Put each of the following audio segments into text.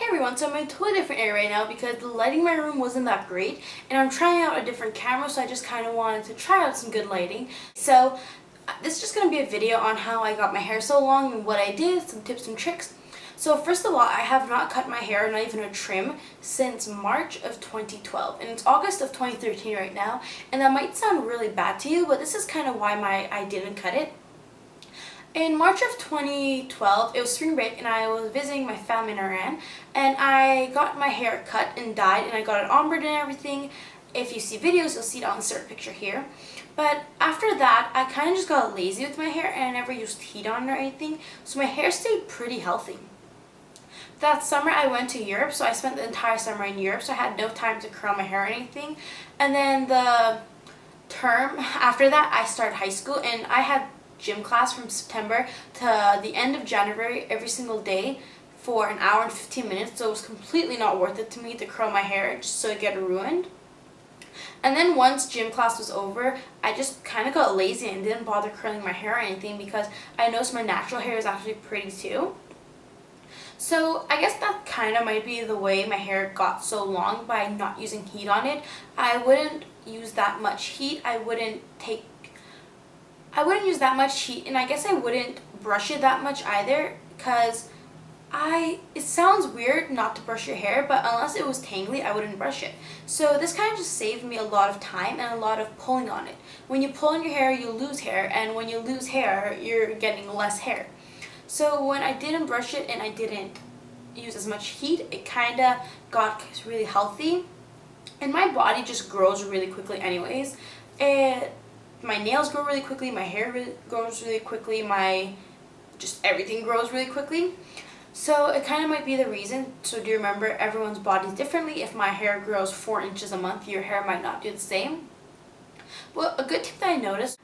everyone, so I'm in a totally different area right now because the lighting in my room wasn't that great and I'm trying out a different camera, so I just kind of wanted to try out some good lighting. So this is just going to be a video on how I got my hair so long and what I did, some tips and tricks. So first of all, I have not cut my hair, not even a trim, since March of 2012, and it's August of 2013 right now, and that might sound really bad to you, but this is kind of why I didn't cut it. In March of 2012, it was spring break and I was visiting my family in Iran, and I got my hair cut and dyed and I got it ombre and everything. If you see videos, you'll see it on the start picture here. But after that, I kind of just got lazy with my hair and I never used heat on it or anything, so my hair stayed pretty healthy. That summer I went to Europe, so I spent the entire summer in Europe, so I had no time to curl my hair or anything. And then the term after that, I started high school and I had gym class from September to the end of January every single day for an hour and 15 minutes, so it was completely not worth it to me to curl my hair just so it get ruined. And then once gym class was over, I just kind of got lazy and didn't bother curling my hair or anything because I noticed my natural hair is actually pretty too. So I guess that kind of might be the way my hair got so long, by not using heat on it. I wouldn't use that much heat. I wouldn't use that much heat, and I guess I wouldn't brush it that much either, because it sounds weird not to brush your hair, but unless it was tangly, I wouldn't brush it. So this kind of just saved me a lot of time and a lot of pulling on it. When you pull on your hair, you lose hair, and when you lose hair, you're getting less hair. So when I didn't brush it and I didn't use as much heat, it kind of got really healthy, and my body just grows really quickly anyways. My nails grow really quickly, my hair grows really quickly, just everything grows really quickly. So it kind of might be the reason. So do remember, everyone's body's differently. If my hair grows 4 inches a month, your hair might not do the same. Well, a good tip that I noticed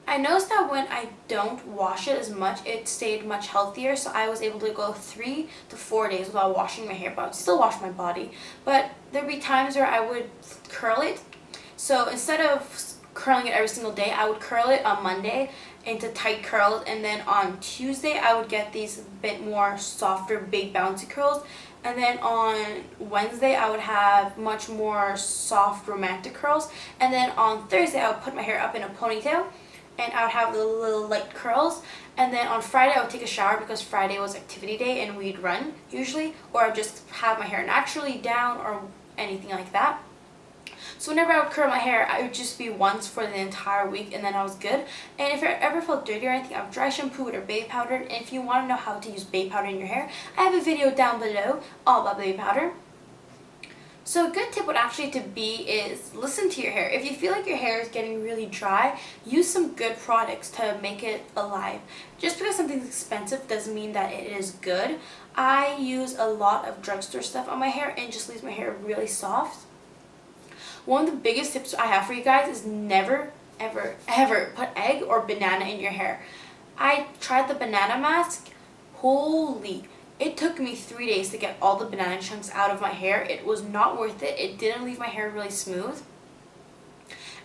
that when I don't wash it as much, it stayed much healthier. So I was able to go 3 to 4 days without washing my hair, but I would still wash my body. But there'd be times where I would curl it. So instead of curling it every single day, I would curl it on Monday into tight curls, and then on Tuesday I would get these bit more softer, big bouncy curls, and then on Wednesday I would have much more soft, romantic curls, and then on Thursday I would put my hair up in a ponytail and I would have the little light curls, and then on Friday I would take a shower because Friday was activity day and we'd run usually, or I'd just have my hair naturally down or anything like that. So whenever I would curl my hair, I would just be once for the entire week and then I was good. And if I ever felt dirty or anything, I would dry shampoo it or baby powder. And if you want to know how to use baby powder in your hair, I have a video down below all about baby powder. So a good tip would actually to be is listen to your hair. If you feel like your hair is getting really dry, use some good products to make it alive. Just because something's expensive doesn't mean that it is good. I use a lot of drugstore stuff on my hair and it just leaves my hair really soft. One of the biggest tips I have for you guys is never, ever, ever put egg or banana in your hair. I tried the banana mask. Holy, it took me 3 days to get all the banana chunks out of my hair. It was not worth it. It didn't leave my hair really smooth.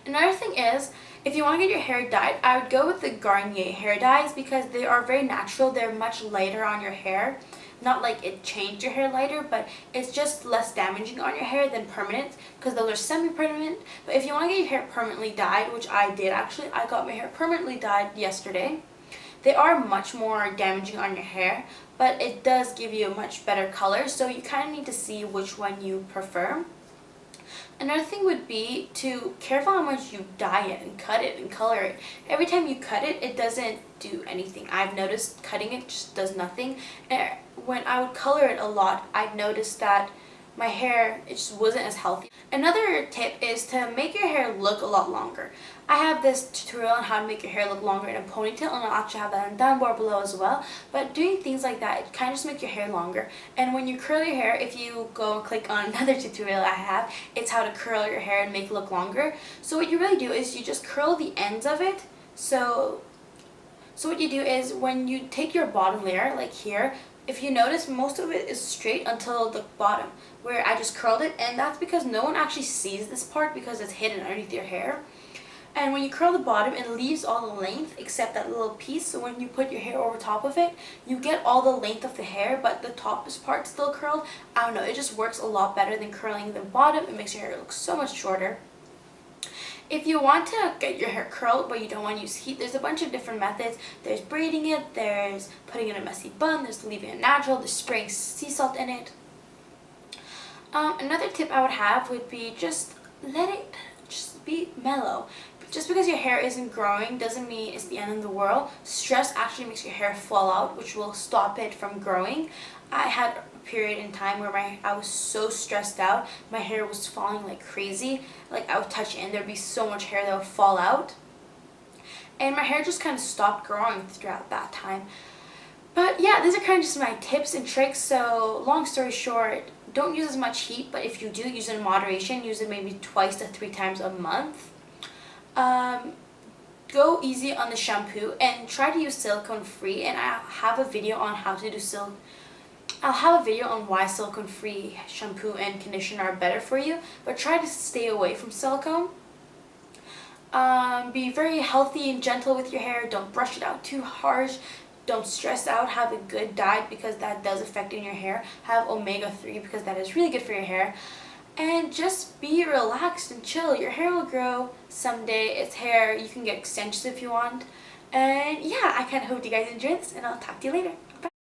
Another thing is, if you want to get your hair dyed, I would go with the Garnier hair dyes because they are very natural. They're much lighter on your hair. Not like it changed your hair lighter, but it's just less damaging on your hair than permanent, because those are semi-permanent. But if you want to get your hair permanently dyed, which I did actually, I got my hair permanently dyed yesterday. They are much more damaging on your hair, but it does give you a much better color, so you kind of need to see which one you prefer. Another thing would be to careful how much you dye it and cut it and color it. Every time you cut it, it doesn't do anything. I've noticed cutting it just does nothing. And when I would color it a lot, I'd noticed that my hair, it just wasn't as healthy. Another tip is to make your hair look a lot longer. I have this tutorial on how to make your hair look longer in a ponytail, and I'll actually have that down bar below as well. But doing things like that, it kind of just makes your hair longer. And when you curl your hair, if you go and click on another tutorial I have, it's how to curl your hair and make it look longer. So what you really do is you just curl the ends of it. So what you do is when you take your bottom layer, like here, if you notice, most of it is straight until the bottom, where I just curled it, and that's because no one actually sees this part because it's hidden underneath your hair. And when you curl the bottom, it leaves all the length except that little piece. So when you put your hair over top of it, you get all the length of the hair, but the top part still curled. I don't know, it just works a lot better than curling the bottom. It makes your hair look so much shorter. If you want to get your hair curled but you don't want to use heat, there's a bunch of different methods. There's braiding it, there's putting it in a messy bun, there's leaving it natural, there's spraying sea salt in it. Another tip I would have would be just let it just be mellow. Just because your hair isn't growing doesn't mean it's the end of the world. Stress actually makes your hair fall out, which will stop it from growing. I had a period in time where I was so stressed out, my hair was falling like crazy. Like I would touch it and there'd be so much hair that would fall out. And my hair just kind of stopped growing throughout that time. But yeah, these are kind of just my tips and tricks. So long story short, don't use as much heat, but if you do, use it in moderation. Use it maybe 2 to 3 times a month. Go easy on the shampoo and try to use silicone free, and I'll have a video on how to do I'll have a video on why silicone free shampoo and conditioner are better for you, but try to stay away from silicone. Be very healthy and gentle with your hair. Don't brush it out too harsh. Don't stress out. Have a good diet because that does affect in your hair. Have omega-3 because that is really good for your hair. And just be relaxed and chill. Your hair will grow someday. It's hair. You can get extensions if you want. And yeah, I kind of hope you guys enjoyed this, and I'll talk to you later.